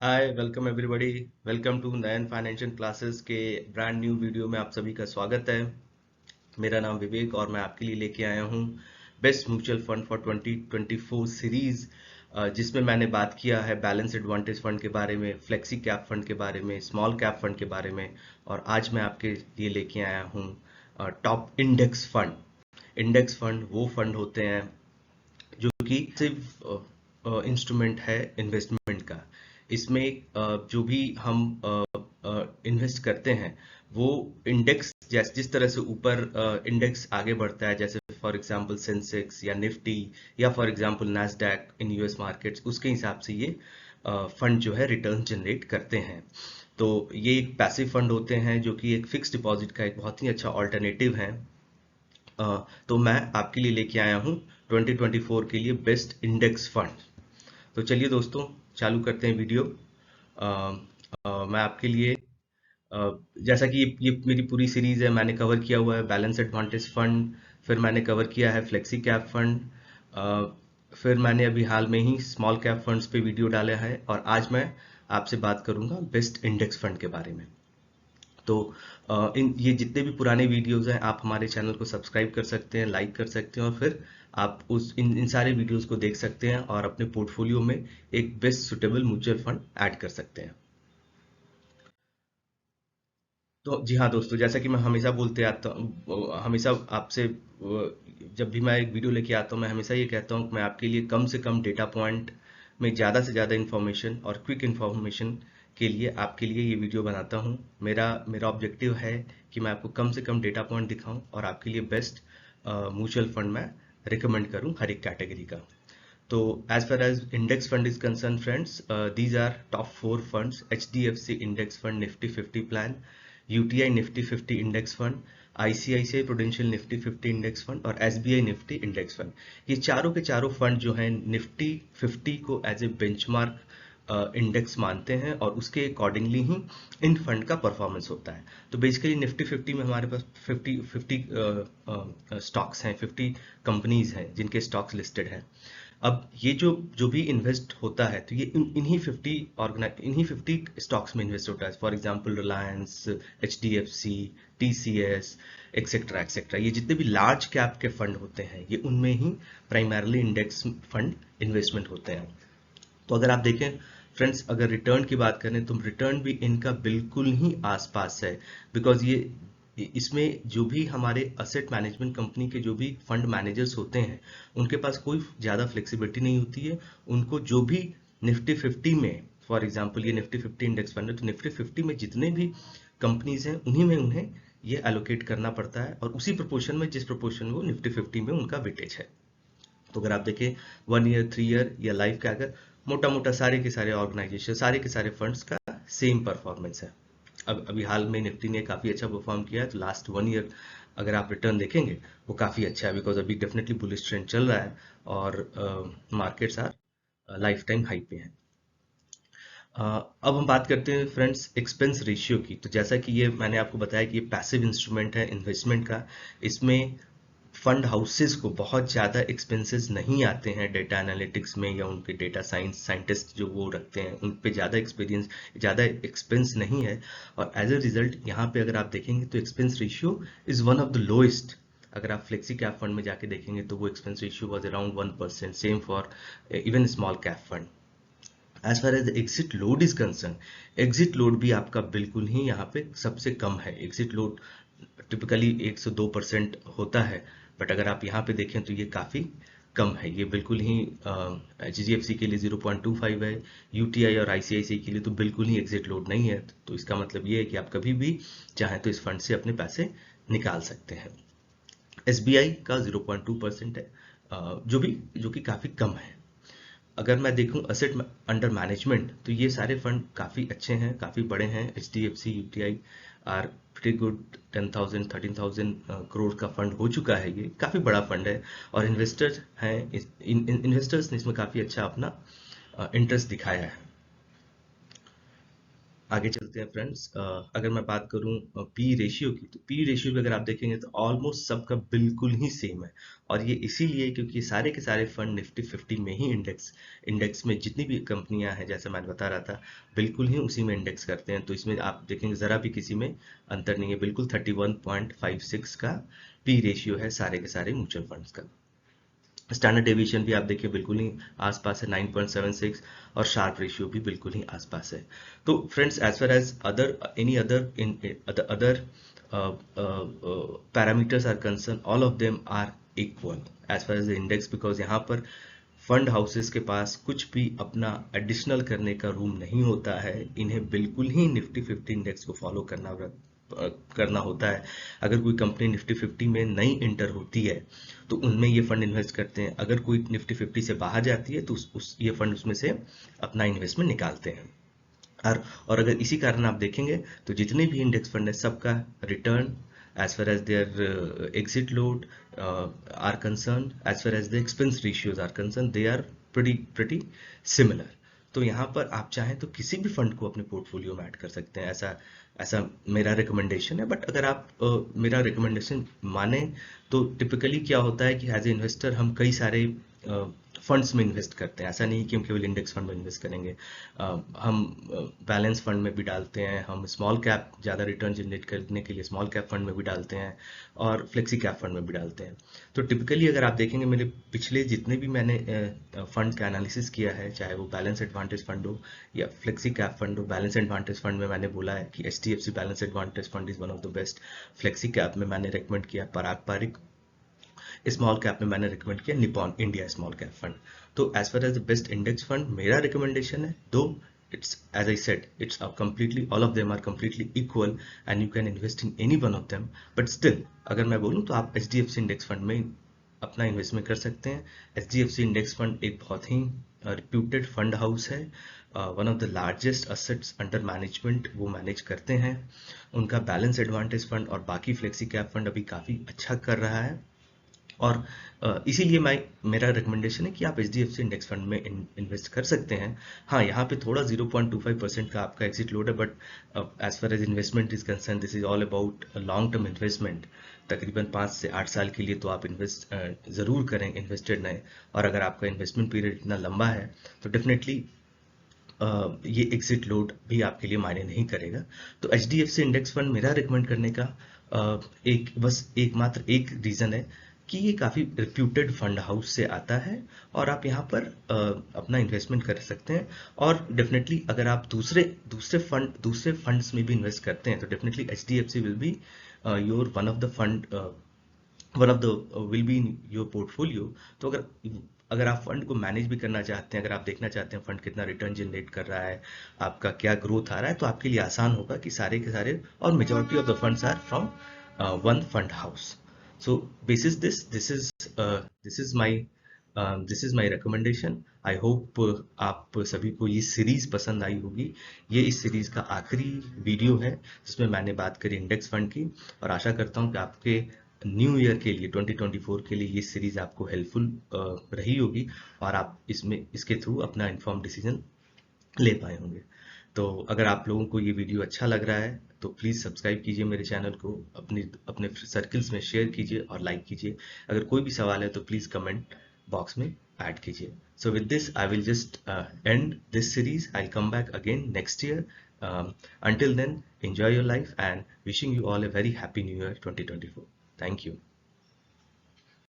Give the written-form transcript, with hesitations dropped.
Hi welcome everybody. Welcome to Nayan financial classes के brand new video में आप सभी का स्वागत है। मेरा नाम विवेक और मैं आपके लिए लेके आया हूँ best mutual fund for 2024 series, जिसमें मैंने बात किया है बैलेंस एडवांटेज फंड के बारे में, फ्लेक्सी कैप फंड के बारे में, स्मॉल कैप फंड के बारे में। और आज मैं आपके लिए लेके आया हूँ top index fund. Index fund वो फंड होते हैं जो कि सिर्फ इंस्ट्रूमेंट है इन्वेस्टमेंट का। इसमें जो भी हम इन्वेस्ट करते हैं वो इंडेक्स जैसे जिस तरह से ऊपर इंडेक्स आगे बढ़ता है, जैसे फॉर एग्जांपल सेंसेक्स या निफ्टी या for example Nasdaq in US markets, उसके हिसाब से ये फंड जो है रिटर्न जनरेट करते हैं। तो ये एक पैसिव फंड होते हैं जो कि एक फिक्स डिपॉजिट का एक बहुत ही अच्छा ऑल्टरनेटिव है। तो मैं आपके लिए लेके आया हूँ 2024 के लिए बेस्ट इंडेक्स फंड। तो चलिए दोस्तों, चालू करते हैं वीडियो। मैं आपके लिए जैसा कि ये मेरी पूरी सीरीज है, मैंने कवर किया हुआ है बैलेंस एडवांटेज फंड, फिर मैंने कवर किया है फ्लेक्सी कैप फंड, फिर मैंने अभी हाल में ही स्मॉल कैप फंड्स पे वीडियो डाला है, और आज मैं आपसे बात करूंगा बेस्ट इंडेक्स फंड के बारे में। तो इन ये जितने भी पुराने वीडियोस हैं आप हमारे चैनल को सब्सक्राइब कर सकते हैं, लाइक कर सकते हैं, और फिर आप उस इन सारे वीडियोस को देख सकते हैं और अपने पोर्टफोलियो में एक best suitable mutual fund add कर सकते हैं। तो जी हाँ दोस्तों, जैसा कि मैं हमेशा बोलते आता हूँ, हमेशा आपसे जब भी मैं एक वीडियो लेके आता हूँ मैं हमेशा ये कहता हूँ कि मैं आपके लिए कम से कम डेटा पॉइंट में ज़्यादा से ज़्यादा इन्फॉर्मेशन और क्विक इन्फॉर्मेशन के लिए आपके लिए ये वीडियो बनाता हूँ। मेरा मेरा ऑब्जेक्टिव है कि मैं आपको कम से कम डेटा पॉइंट दिखाऊं और आपके लिए बेस्ट म्यूचुअल फंड मैं रिकमेंड करूँ हर एक कैटेगरी का। तो as far as index fund is concerned, friends, these are top four funds: HDFC Index Fund Nifty 50 Plan, UTI Nifty 50 Index Fund, ICICI Prudential Nifty 50 Index Fund और SBI Nifty Index Fund। ये चारों के चारों fund जो हैं Nifty 50 को as a benchmark index मानते हैं और उसके अकॉर्डिंगली ही इन फंड का परफॉर्मेंस होता है। तो बेसिकली निफ्टी 50 में हमारे पास 50 स्टॉक्स हैं, 50 कंपनीज हैं जिनके स्टॉक्स लिस्टेड हैं। अब ये जो जो भी इन्वेस्ट होता है तो ये इन्हीं 50 स्टॉक्स में इन्वेस्ट होता है। For example Reliance, HDFC, TCS, etcetera etcetera, ये जितने भी लार्ज कैप के फंड होते हैं ये उनमें ही प्राइमरली इंडेक्स फंड इन्वेस्टमेंट होते हैं। तो अगर आप देखें फ्रेंड्स, अगर रिटर्न की बात करें तो रिटर्न भी इनका बिल्कुल ही आसपास है, बिकॉज ये इसमें जो भी हमारे असेट मैनेजमेंट कंपनी के जो भी फंड मैनेजर्स होते हैं उनके पास कोई ज़्यादा फ्लेक्सिबिलिटी नहीं होती है। उनको जो भी निफ्टी 50 में, फॉर एग्जांपल ये निफ्टी 50 इंडेक्स फंड है, तो निफ्टी 50 में जितने भी कंपनीज हैं उन्हीं में उन्हें ये एलोकेट करना पड़ता है, और उसी प्रोपोर्शन में जिस प्रोपोर्शन वो निफ्टी 50 में उनका वेटेज है। तो अगर आप देखें 1 ईयर, 3 ईयर या लाइफ का, अगर मोटा मोटा सारे के सारे ऑर्गेनाइजेशन, सारे के सारे फंड्स का सेम परफॉर्मेंस है। अब अभी हाल में निफ्टी ने काफ़ी अच्छा परफॉर्म किया है, तो लास्ट 1 ईयर अगर आप रिटर्न देखेंगे वो काफ़ी अच्छा है, बिकॉज अभी डेफिनेटली बुलिश ट्रेंड चल रहा है और markets our life time high पे हैं। अब हम बात करते हैं फ्रेंड्स एक्सपेंस रेशियो की। तो जैसा कि ये मैंने आपको बताया कि ये पैसिव इंस्ट्रूमेंट है इन्वेस्टमेंट का, इसमें फंड हाउसेस को बहुत ज़्यादा एक्सपेंसेस नहीं आते हैं डेटा एनालिटिक्स में, या उनके डेटा साइंस साइंटिस्ट जो वो रखते हैं उन पे ज़्यादा एक्सपेंस नहीं है। और एज अ रिजल्ट यहाँ पे अगर आप देखेंगे तो expense ratio is one of the lowest. अगर आप फ्लेक्सी कैप फंड में जाके देखेंगे तो वो expense ratio was around 1%, same for even small cap fund. As far as exit load is concern, exit load भी आपका बिल्कुल ही यहाँ पे सबसे कम है। एग्जिट लोड टिपिकली 1 से 2% होता है, बट अगर आप यहाँ पे देखें तो ये काफ़ी कम है। ये बिल्कुल ही HDFC के लिए 0.25 है, UTI और ICICI के लिए तो बिल्कुल ही एग्जिट लोड नहीं है। तो इसका मतलब ये है कि आप कभी भी चाहें तो इस फंड से अपने पैसे निकाल सकते हैं। SBI का 0.2% है, जो कि काफ़ी कम है। अगर मैं देखूं असेट अंडर मैनेजमेंट तो ये सारे फंड काफ़ी अच्छे हैं, काफ़ी बड़े हैं। HDFC, UTI are pretty good. 10,000 13,000 crore का फंड हो चुका है, ये काफ़ी बड़ा फंड है। और इन्वेस्टर्स हैं, इन्वेस्टर्स ने इसमें काफ़ी अच्छा अपना इंटरेस्ट दिखाया है। आगे चलते हैं फ्रेंड्स। अगर मैं बात करूं पी रेशियो की, तो पी रेशियो भी अगर आप देखेंगे तो ऑलमोस्ट सबका बिल्कुल ही सेम है। और ये इसीलिए क्योंकि सारे के सारे फंड निफ्टी 50 में ही इंडेक्स में जितनी भी कंपनियां हैं, जैसे मैं बता रहा था, बिल्कुल ही उसी में इंडेक्स करते हैं। तो इसमें आप देखेंगे ज़रा भी किसी में अंतर नहीं है, बिल्कुल 31.56 का पी रेशियो है सारे के सारे म्यूचुअल फंड्स का। स्टैंडर्ड डेविएशन भी आप देखिए बिल्कुल ही आसपास है 9.76, और शार्प रेशियो भी बिल्कुल ही आसपास है। तो friends, as far as other any other in other parameters are concern, all of them are equal as far as the index, because यहाँ पर फंड हाउसेस के पास कुछ भी अपना एडिशनल करने का रूम नहीं होता है। इन्हें बिल्कुल ही निफ्टी 50 इंडेक्स को फॉलो करना होता है। अगर कोई कंपनी निफ्टी 50 में नई इंटर होती है तो उनमें ये फंड इन्वेस्ट करते हैं। अगर कोई निफ्टी 50 से बाहर जाती है तो ये फंड उसमें से अपना इन्वेस्टमेंट निकालते हैं। और अगर इसी कारण आप देखेंगे तो जितने भी इंडेक्स फंड है सबका return as far as their exit load are concerned, as far as the expense ratios are concerned, they are pretty similar. तो यहाँ पर आप चाहें तो किसी भी फंड को अपने पोर्टफोलियो में ऐड कर सकते हैं, ऐसा ऐसा मेरा रिकमेंडेशन है। बट अगर आप मेरा रिकमेंडेशन माने तो टिपिकली क्या होता है कि एज ए इन्वेस्टर हम कई सारे फंड्स में इन्वेस्ट करते हैं। ऐसा नहीं कि हम केवल इंडेक्स फंड में इन्वेस्ट करेंगे, हम बैलेंस फंड में भी डालते हैं, हम स्मॉल कैप ज़्यादा रिटर्न जनरेट करने के लिए स्मॉल कैप फंड में भी डालते हैं, और फ्लेक्सी कैप फंड में भी डालते हैं। तो टिपिकली अगर आप देखेंगे मेरे पिछले जितने भी मैंने फंड का एनालिसिस किया है, चाहे वो बैलेंस एडवांटेज फंड हो या फ्लेक्सी कैप फंड हो, बैलेंस एडवांटेज फंड में मैंने बोला है कि HDFC balance advantage fund is one of the best. Flexi cap में मैंने रिकमेंड किया पराग पारिक, स्मॉल कैप में मैंने रिकमेंड किया Nippon India small cap fund. तो as far as the best index fund मेरा रिकमेंडेशन है, दो it's as I said it's a completely, all of them are completely equal and you can invest in any one of them, but still अगर मैं बोलूँ तो आप HDFC index fund में अपना इन्वेस्टमेंट कर सकते हैं। HDFC इंडेक्स फंड एक बहुत ही रिप्यूटेड फंड हाउस है, one of the largest assets under management वो मैनेज करते हैं। उनका बैलेंस एडवांटेज फंड और बाकी फ्लेक्सी कैप फंड अभी काफ़ी अच्छा कर रहा है, और इसीलिए मेरा रिकमेंडेशन है कि आप HDFC इंडेक्स फंड में इन्वेस्ट कर सकते हैं। हाँ, यहाँ पे थोड़ा 0.25% का आपका एग्जिट लोड है, but as far as investment is concern, this is all about long term investment. तकरीबन 5 से 8 साल के लिए तो आप इन्वेस्ट ज़रूर करें, इन्वेस्टेड रहें। और अगर आपका इन्वेस्टमेंट पीरियड इतना लंबा है तो डेफिनेटली ये एग्जिट लोड भी आपके लिए मायने नहीं करेगा। तो HDFC इंडेक्स फंड मेरा रिकमेंड करने का एकमात्र एक रीज़न है कि ये काफ़ी रिप्यूटेड फंड हाउस से आता है, और आप यहाँ पर अपना इन्वेस्टमेंट कर सकते हैं। और डेफिनेटली अगर आप दूसरे फंड्स में भी इन्वेस्ट करते हैं तो definitely HDFC will be your one of the will be in your portfolio. तो अगर आप फंड को मैनेज भी करना चाहते हैं, अगर आप देखना चाहते हैं फंड कितना रिटर्न जनरेट कर रहा है, आपका क्या ग्रोथ आ रहा है, तो आपके लिए आसान होगा कि सारे के सारे, और majority of the funds are from one fund house. So basis this is my recommendation. I hope आप सभी को ये सीरीज पसंद आई होगी। ये इस सीरीज का आखिरी वीडियो है जिसमें मैंने बात करी इंडेक्स फंड की, और आशा करता हूँ कि आपके न्यू ईयर के लिए 2024 के लिए ये सीरीज आपको हेल्पफुल रही होगी, और आप इसके थ्रू अपना इन्फॉर्म डिसीजन ले पाए होंगे। तो अगर आप लोगों को ये वीडियो अच्छा लग रहा है तो प्लीज़ सब्सक्राइब कीजिए मेरे चैनल को, अपने सर्कल्स में शेयर कीजिए और लाइक कीजिए। अगर कोई भी सवाल है तो प्लीज़ कमेंट बॉक्स में ऐड कीजिए। So with this I will just and this series. I will come back again next year. Until then, enjoy your life and wishing you all a very happy new year 2024. Thank you.